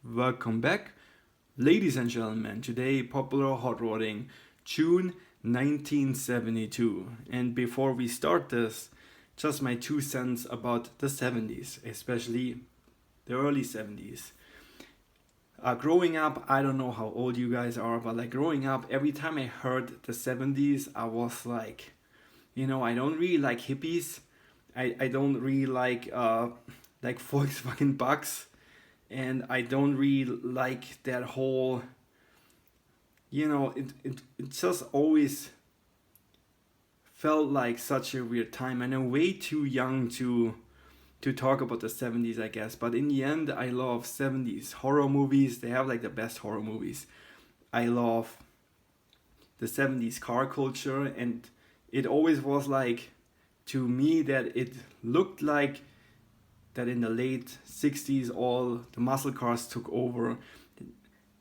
Welcome back, ladies and gentlemen. Today, popular hot rodding, June 1972. And before we start this, just my 2 cents about the 70s, especially the early 70s. Growing up, I don't know how old you guys are, but like growing up, every time I heard the 70s, I was like, I don't really like hippies. I don't really like Volkswagen Bugs, and I don't really like that whole. It just always felt like such a weird time, and I'm way too young to talk about the 70s, I guess. But in the end, I love 70s horror movies. They have like the best horror movies. I love the 70s car culture, and it always was like, to me, that it looked like that in the late 60s all the muscle cars took over.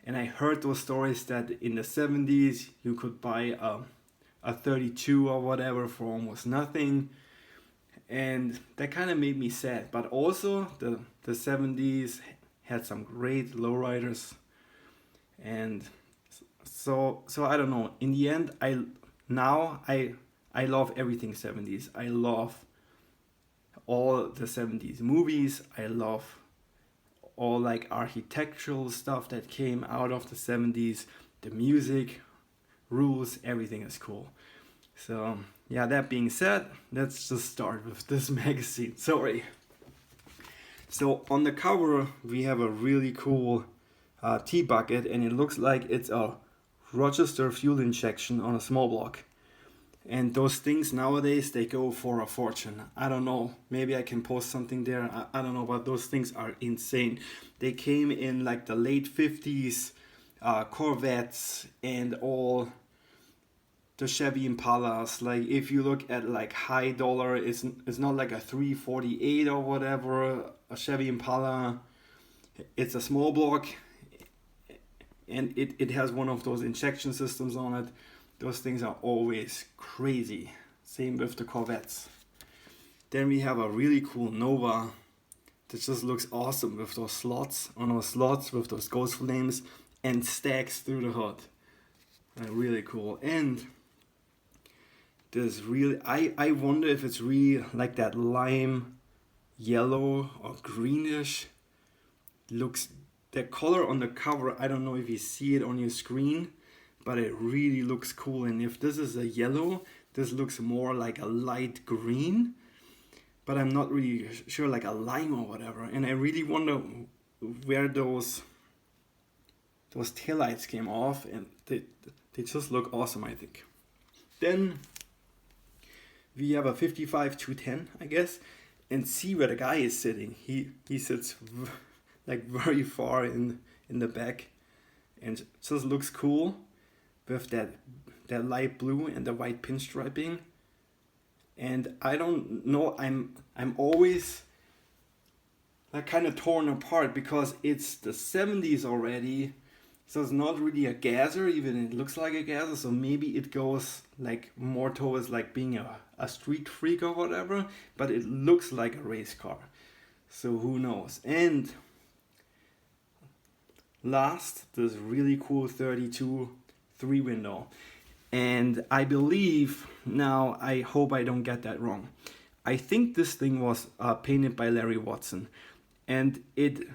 And I heard those stories that in the 70s you could buy a 32 or whatever for almost nothing, and that kind of made me sad. But also the 70s had some great lowriders, and so I don't know. In the end, I love everything 70s. I love all the 70s movies. I love all like architectural stuff that came out of the 70s. The music rules, everything is cool. So yeah, that being said, let's just start with this magazine. Sorry. So on the cover we have a really cool tea bucket, and it looks like it's a Rochester fuel injection on a small block. And those things nowadays, they go for a fortune. I don't know, maybe I can post something there. I don't know, but those things are insane. They came in like the late 50s Corvettes and all the Chevy Impalas. Like if you look at like high dollar, it's not like a 348 or whatever, a Chevy Impala. It's a small block, and it has one of those injection systems on it. Those things are always crazy. Same with the Corvettes. Then we have a really cool Nova that just looks awesome with those slots on those slots with those ghost flames and stacks through the hood. Really cool. And this really, I wonder if it's really like that lime yellow or greenish. Looks, the color on the cover, I don't know if you see it on your screen, but it really looks cool. And if this is a yellow, this looks more like a light green, but I'm not really sure, like a lime or whatever. And I really wonder where those taillights came off, and they just look awesome, I think. Then we have a 55 210, I guess, and see where the guy is sitting. He sits like very far in the back, and just looks cool with that light blue and the white pinstriping. And I don't know, I'm always like kind of torn apart because it's the 70s already, so it's not really a gasser, even it looks like a gasser. So maybe it goes like more towards like being a street freak or whatever, but it looks like a race car, so who knows. And last, this really cool 32 three window. And I believe, now I hope I don't get that wrong, I think this thing was painted by Larry Watson, and it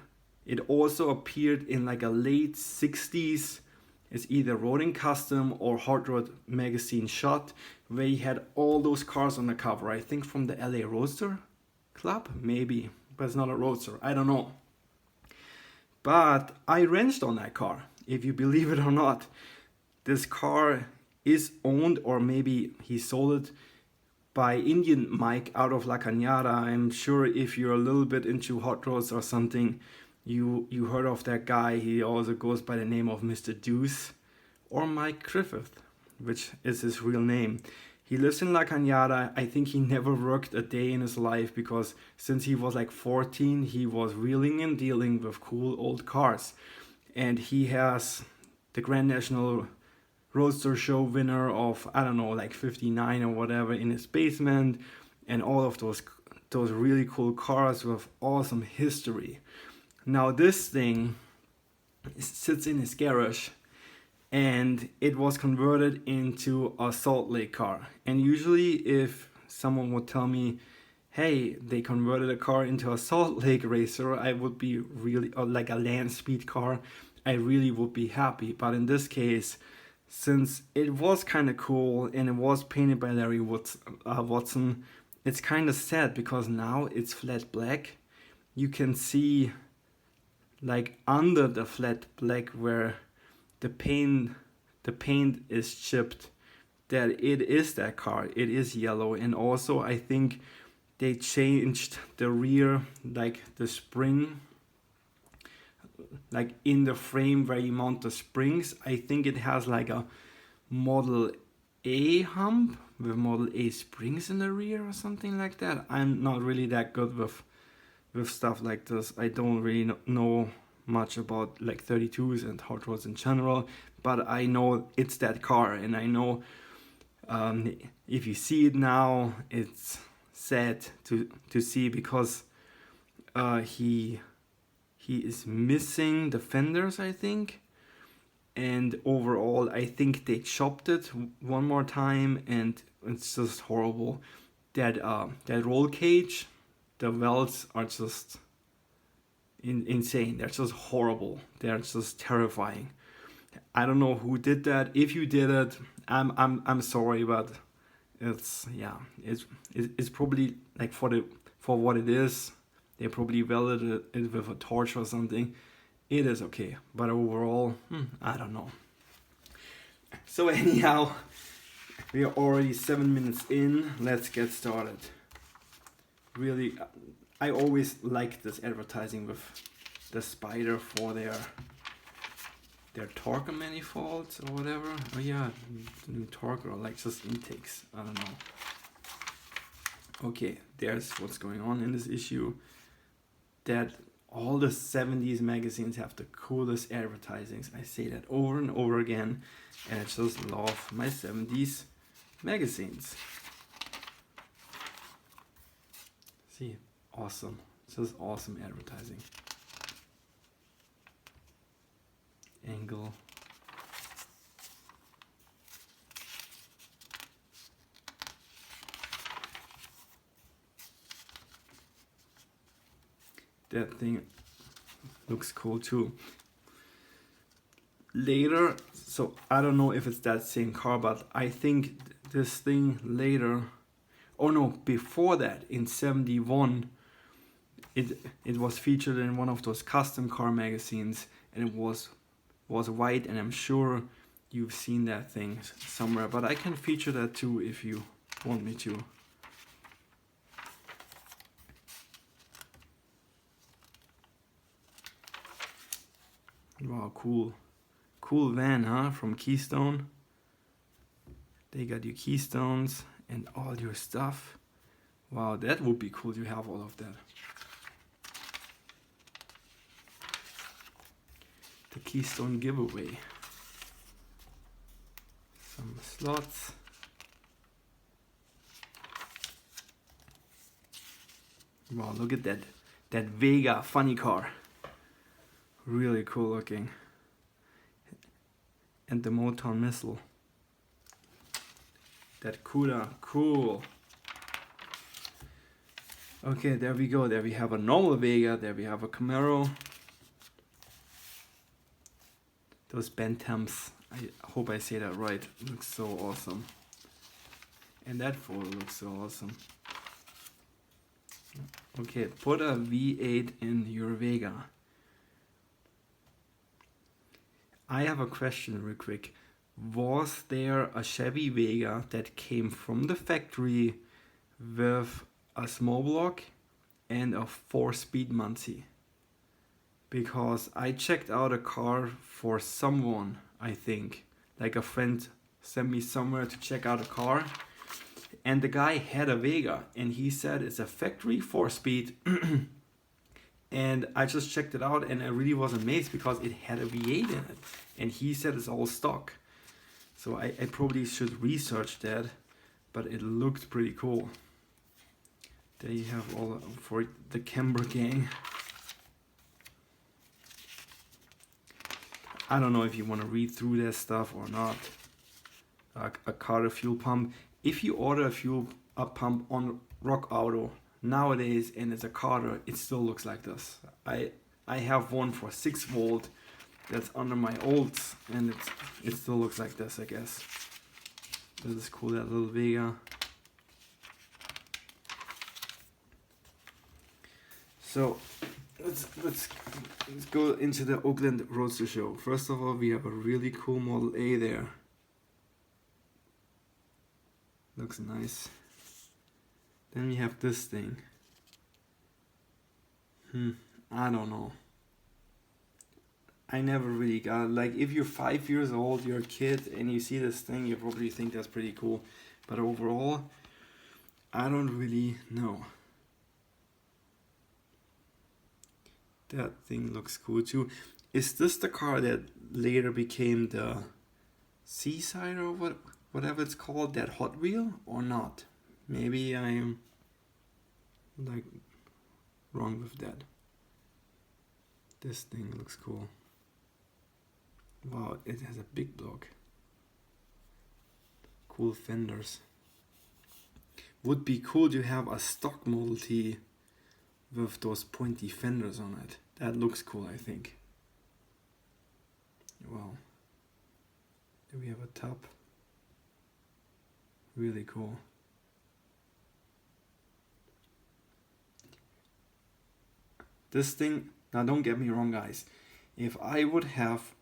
also appeared in like a late 60s, it's either Roding Custom or Hot Rod magazine shot, where he had all those cars on the cover. I think from the LA Roadster Club, maybe, but it's not a Roadster, I don't know. But I wrenched on that car, if you believe it or not. This car is owned, or maybe he sold it, by Indian Mike out of La Cañada. I'm sure if you're a little bit into hot rods or something, you heard of that guy. He also goes by the name of Mr. Deuce, or Mike Griffith, which is his real name. He lives in La Cañada. I think he never worked a day in his life, because since he was like 14, he was wheeling and dealing with cool old cars. And he has the Grand National Roadster Show winner of, I don't know, like 59 or whatever in his basement, and all of those really cool cars with awesome history. Now this thing sits in his garage, and it was converted into a Salt Lake car. And usually if someone would tell me, hey, they converted a car into a Salt Lake racer, I would be really, or like a land speed car, I really would be happy. But in this case, since it was kind of cool and it was painted by Larry Watson, it's kind of sad because now it's flat black. You can see like under the flat black where the paint is chipped, that it is that car. It is yellow. And also I think they changed the rear, like the spring, like in the frame where you mount the springs. I think it has like a Model A hump with Model A springs in the rear or something like that. I'm not really that good with stuff like this. I don't really know much about like 32s and hot rods in general, but I know it's that car, and I know if you see it now, it's sad to see because he is missing the fenders, I think, and overall I think they chopped it one more time, and it's just horrible. That roll cage, the welds are just insane. They're just horrible. They're just terrifying. I don't know who did that. If you did it, I'm sorry, but it's probably like for what it is. They probably welded it with a torch or something. It is okay, but overall, I don't know. So anyhow, we are already 7 minutes in. Let's get started. Really, I always like this advertising with the Spider for their Torque manifolds or whatever. Oh yeah, the new Torque, or like just intakes. I don't know. Okay, there's what's going on in this issue. That all the 70s magazines have the coolest advertisings. I say that over and over again, and I just love my 70s magazines. See, awesome. Just awesome advertising. Angle. That thing looks cool too. Later, so I don't know if it's that same car, but I think this thing later, oh no, before that, in 71, it was featured in one of those custom car magazines, and it was white, and I'm sure you've seen that thing somewhere, but I can feature that too if you want me to. Wow, cool van, huh? From Keystone. They got your keystones and all your stuff. Wow, that would be cool to have all of that. The Keystone giveaway. Some slots. Wow, look at that Vega funny car. Really cool looking. And the Motown Missile. That CUDA, cool. Okay, there we go. There we have a normal Vega. There we have a Camaro. Those Bentams, I hope I say that right, looks so awesome. And that photo looks so awesome. Okay, put a V8 in your Vega. I have a question real quick. Was there a Chevy Vega that came from the factory with a small block and a 4-speed Muncie? Because I checked out a car for someone, I think, like a friend sent me somewhere to check out a car, and the guy had a Vega, and he said it's a factory 4-speed. And I just checked it out, and I really was amazed because it had a V8 in it, and he said it's all stock. So I probably should research that, but it looked pretty cool. There you have all for the Camber gang. I don't know if you want to read through that stuff or not. A Carter fuel pump. If you order a pump on Rock Auto nowadays and it's a Carter, it still looks like this. I have one for 6 volt that's under my olds, and it still looks like this, I guess. This is cool, that little Vega. So let's go into the Oakland Roadster Show. First of all, we have a really cool Model A there. Looks nice. Then we have this thing. I don't know. I never really got it. Like, if you're 5 years old, you're a kid, and you see this thing, you probably think that's pretty cool. But overall, I don't really know. That thing looks cool too. Is this the car that later became the Seaside or whatever it's called, that Hot Wheel, or not? Maybe I'm like wrong with that. This thing looks cool. Wow, it has a big block. Cool fenders. Would be cool to have a stock Model T with those pointy fenders on it. That looks cool, I think. Wow. Then we have a top. Really cool. This thing, now don't get me wrong, guys. If I would have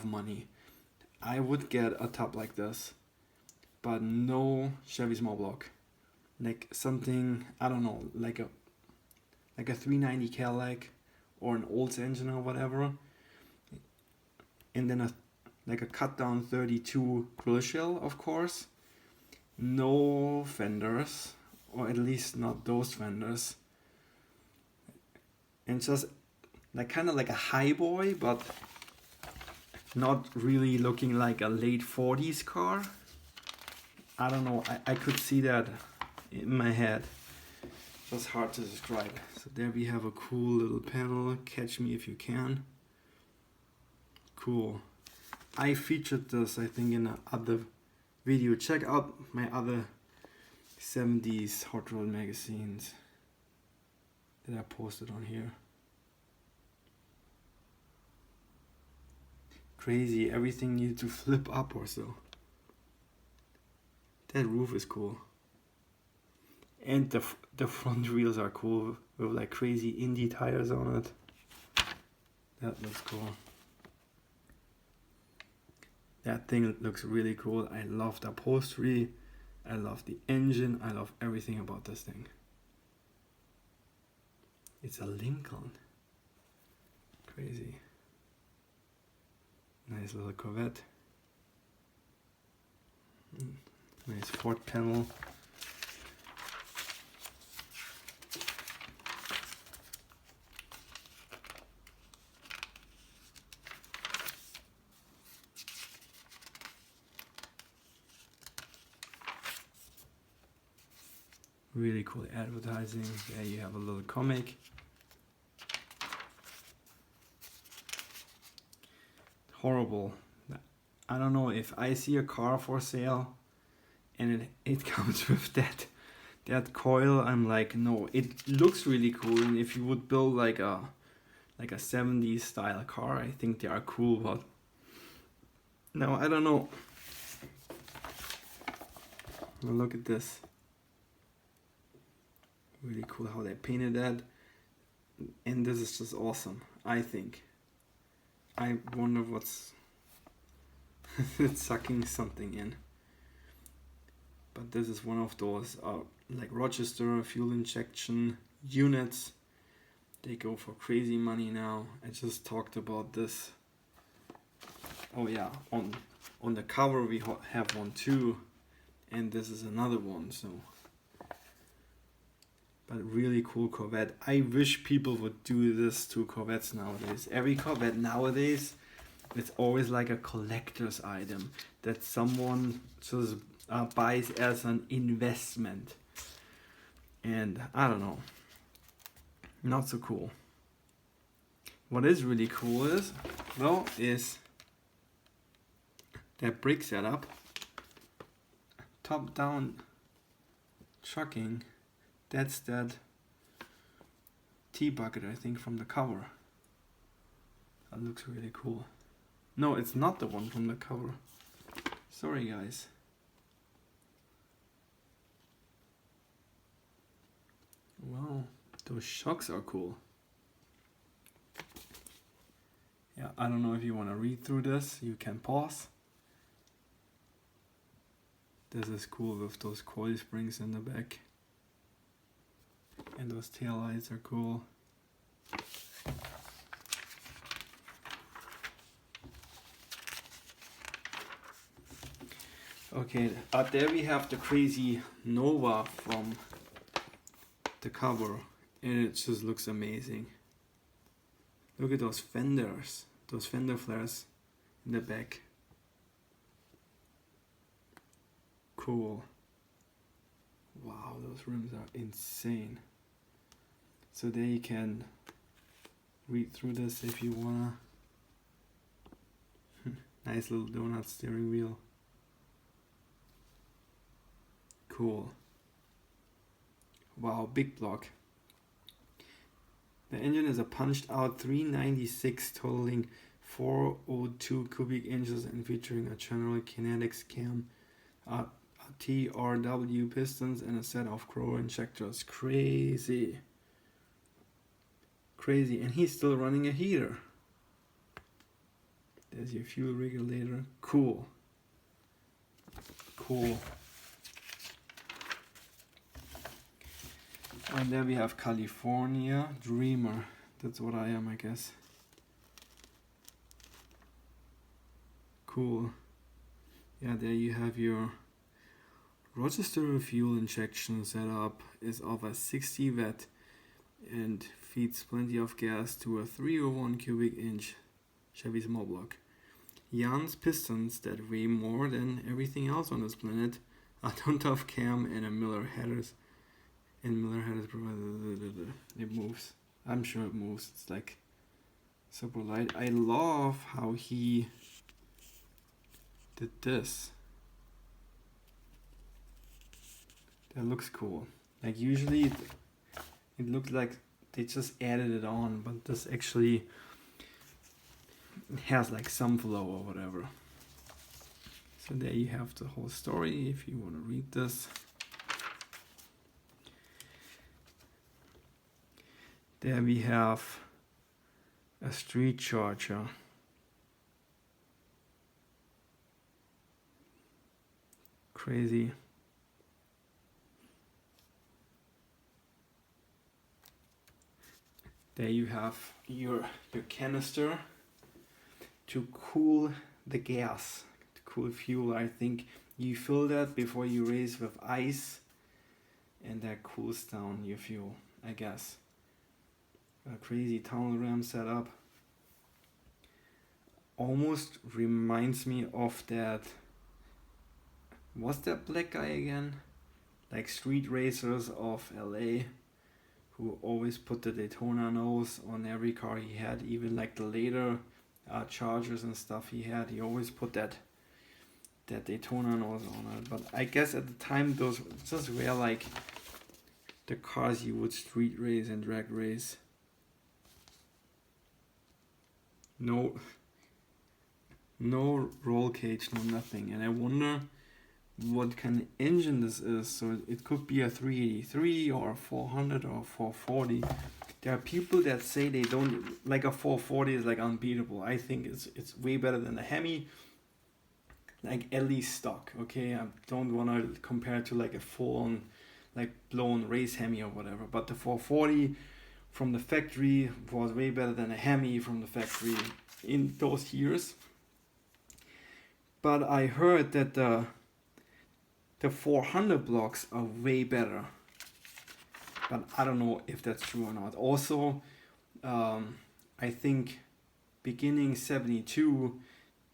money, I would get a top like this, but no Chevy small block. Like something, I don't know, like a 390 Cadillac or an Olds engine or whatever, and then a cut down 32 grill shell, of course. No fenders, or at least not those fenders, and just like kind of like a highboy, but not really looking like a late 40s car. I don't know, I could see that in my head. Just hard to describe. So there we have a cool little panel, Catch Me If You Can. Cool. I featured this, I think, in another video. Check out my other 70s Hot Rod magazines that I posted on here. Crazy, everything needed to flip up or so. That roof is cool. And the front wheels are cool with like crazy Indy tires on it. That looks cool. That thing looks really cool. I love the upholstery. I love the engine. I love everything about this thing. It's a Lincoln. Crazy. Nice little Corvette. Nice Ford panel. Really cool advertising. There you have a little comic. Horrible. I don't know, if I see a car for sale and it comes with that coil, I'm like, no. It looks really cool, and if you would build like a 70s style car, I think they are cool, but no, I don't know. Well, look at this. Really cool how they painted that, and this is just awesome, I think. I wonder what's it's sucking something in. But this is one of those like Rochester fuel injection units. They go for crazy money now. I just talked about this. Oh yeah, on the cover we have one too, and this is another one. So, but really cool Corvette. I wish people would do this to Corvettes nowadays. Every Corvette nowadays, it's always like a collector's item that someone just buys as an investment. And I don't know, not so cool. What is really cool is though is that brake setup, top down chucking. That's that T-bucket, I think, from the cover. That looks really cool. No, it's not the one from the cover. Sorry guys. Wow, those shocks are cool. Yeah, I don't know if you want to read through this, you can pause. This is cool with those coil springs in the back. And those tail lights are cool. Okay, there we have the crazy Nova from the cover, and it just looks amazing. Look at those fenders, those fender flares in the back. Cool. Wow, those rims are insane. So there you can read through this if you wanna. Nice little donut steering wheel. Cool. Wow, big block. The engine is a punched out 396 totaling 402 cubic inches and featuring a General Kinetics cam, a TRW pistons and a set of Crow injectors. Crazy. Crazy. And he's still running a heater. There's your fuel regulator. Cool. Cool. And then we have California Dreamer. That's what I am, I guess. Cool. Yeah, there you have your Rochester fuel injection setup. Is of a 60 watt and feeds plenty of gas to a 301 cubic inch Chevy small block. Jan's pistons that weigh more than everything else on this planet. A Tuntoff cam and a Miller headers. And Miller headers provided. It moves. I'm sure it moves. It's like super light. I love how he did this. That looks cool. Like usually it looks like they just added it on, but this actually has like some flow or whatever. So there you have the whole story if you want to read this. There we have a street charger. Crazy. There you have your canister to cool the gas, to cool fuel. I think you fill that before you race with ice, and that cools down your fuel, I guess. A crazy tunnel ram setup. Almost reminds me of that. What's that black guy again? Like Street Racers of LA, who always put the Daytona nose on every car he had, even like the later Chargers and stuff he had. He always put that Daytona nose on it. But I guess at the time those just were like the cars you would street race and drag race. No roll cage, no nothing. And I wonder what kind of engine this is. So it could be a 383 or a 400 or a 440. There are people that say they don't like a 440 is like unbeatable. I think it's way better than the Hemi, like at least stock. Okay, I don't want to compare it to like a full-on like blown race Hemi or whatever, but the 440 from the factory was way better than a Hemi from the factory in those years. But I heard that the 400 blocks are way better, but I don't know if that's true or not. Also, I think beginning 72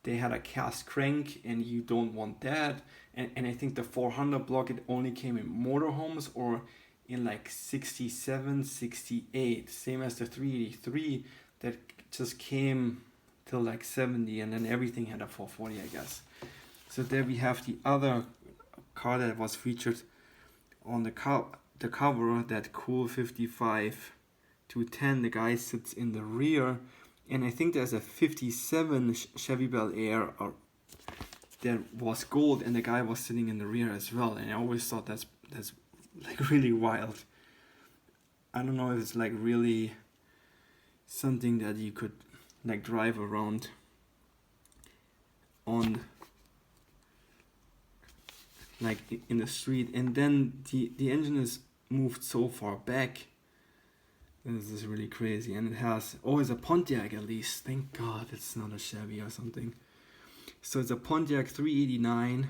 they had a cast crank, and you don't want that. And I think the 400 block, it only came in motorhomes or in like 67, 68, same as the 383 that just came till like 70, and then everything had a 440, I guess. So there we have the other car that was featured on the cover, that cool 55 210. The guy sits in the rear, and I think there's a 57 Chevy Bel Air that was gold, and the guy was sitting in the rear as well. And I always thought that's like really wild. I don't know if it's like really something that you could like drive around on, like in the street. And then the engine is moved so far back. This is really crazy. And it has, oh, it's a Pontiac at least. Thank God it's not a Chevy or something. So it's a Pontiac 389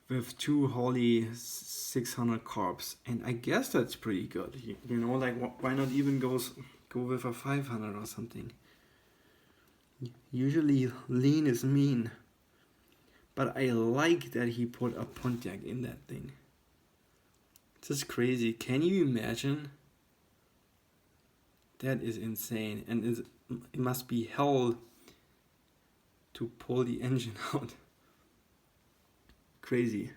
with two Holley 600 carbs. And I guess that's pretty good. You know, like why not even go with a 500 or something? Usually lean is mean. But I like that he put a Pontiac in that thing. It's just crazy. Can you imagine? That is insane. And it must be hell to pull the engine out. Crazy.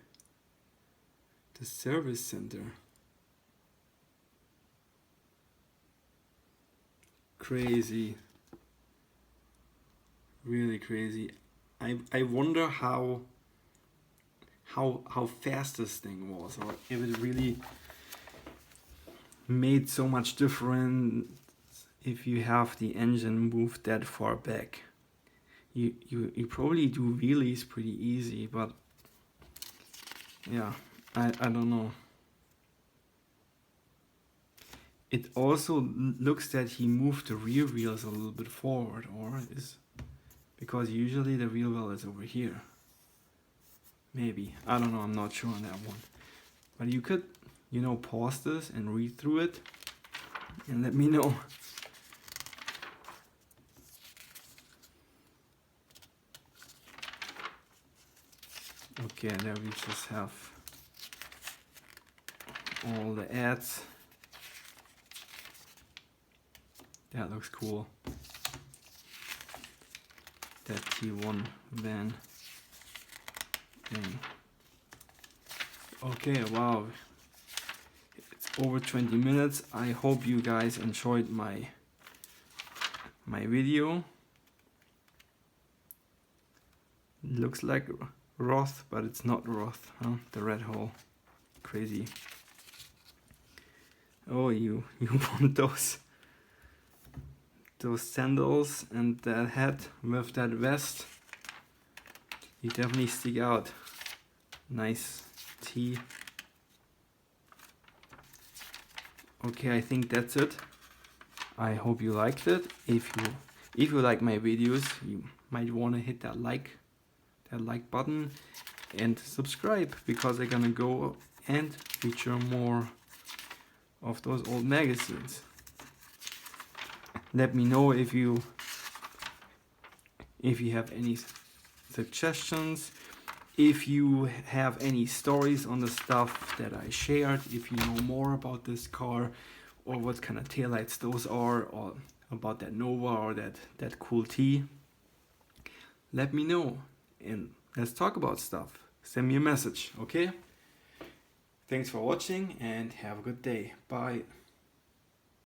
The service center. Crazy. Really crazy. I wonder how fast this thing was, or if it really made so much difference if you have the engine moved that far back. You probably do wheelies pretty easy, but yeah, I don't know. It also looks that he moved the rear wheels a little bit forward, or is because usually the wheel well is over here. Maybe, I don't know, I'm not sure on that one. But you could, you know, pause this and read through it and let me know. Okay, there we just have all the ads. That looks cool. That T1 van thing. Okay, wow. It's over 20 minutes. I hope you guys enjoyed my video. It looks like Roth, but it's not Roth, huh? The red hole. Crazy. Oh, you want those sandals and that hat with that vest. You definitely stick out. Nice tee. Okay, I think that's it. I hope you liked it. If you like my videos, you might want to hit that like button and subscribe, because I'm gonna go and feature more of those old magazines. Let me know if you have any suggestions, if you have any stories on the stuff that I shared, if you know more about this car, or what kind of taillights those are, or about that Nova or that cool T. Let me know and let's talk about stuff. Send me a message, okay? Thanks for watching and have a good day. Bye.